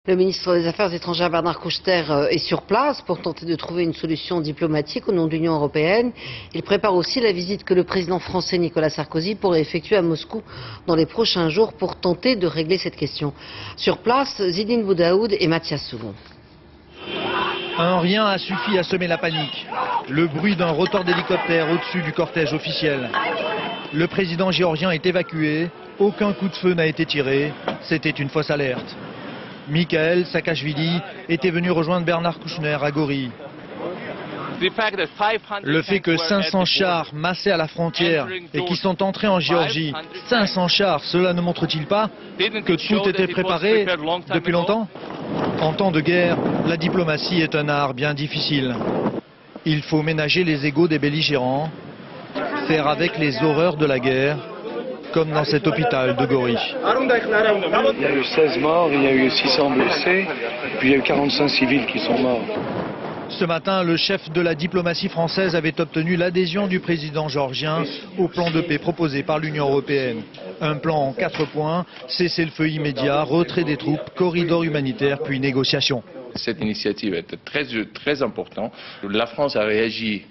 Le ministre des Affaires étrangères Bernard Kouchner est sur place pour tenter de trouver une solution diplomatique au nom de l'Union européenne. Il prépare aussi la visite que le président français Nicolas Sarkozy pourrait effectuer à Moscou dans les prochains jours pour tenter de régler cette question. Sur place, Zinedine Boudaoud et Mathias Soulon. Un rien a suffi à semer la panique. Le bruit d'un rotor d'hélicoptère au-dessus du cortège officiel. Le président géorgien est évacué. Aucun coup de feu n'a été tiré. C'était une fausse alerte. Mikhail Saakashvili était venu rejoindre Bernard Kouchner à Gori. Le fait que 500 chars massés à la frontière et qui sont entrés en Géorgie, 500 chars, cela ne montre-t-il pas que tout était préparé depuis longtemps? En temps de guerre, la diplomatie est un art bien difficile. Il faut ménager les égos des belligérants, faire avec les horreurs de la guerre, comme dans cet hôpital de Gori. Il y a eu 16 morts, il y a eu 600 blessés, puis il y a eu 45 civils qui sont morts. Ce matin, le chef de la diplomatie française avait obtenu l'adhésion du président géorgien au plan de paix proposé par l'Union européenne. Un plan en 4 points, cessez-le-feu immédiat, retrait des troupes, corridor humanitaire, puis négociation. Cette initiative était très importante. La France a réagi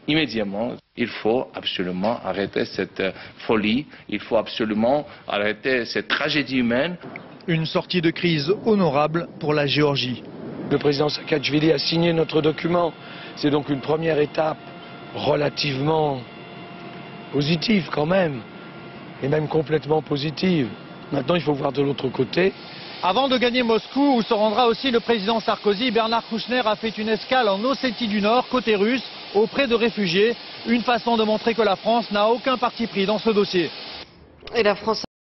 immédiatement. Il faut absolument arrêter cette folie, il faut absolument arrêter cette tragédie humaine. Une sortie de crise honorable pour la Géorgie. Le président Saakashvili a signé notre document. C'est donc une première étape relativement positive quand même, et même complètement positive. Maintenant, il faut voir de l'autre côté. Avant de gagner Moscou, où se rendra aussi le président Sarkozy, Bernard Kouchner a fait une escale en Ossétie du Nord, côté russe, auprès de réfugiés. Une façon de montrer que la France n'a aucun parti pris dans ce dossier. Et la France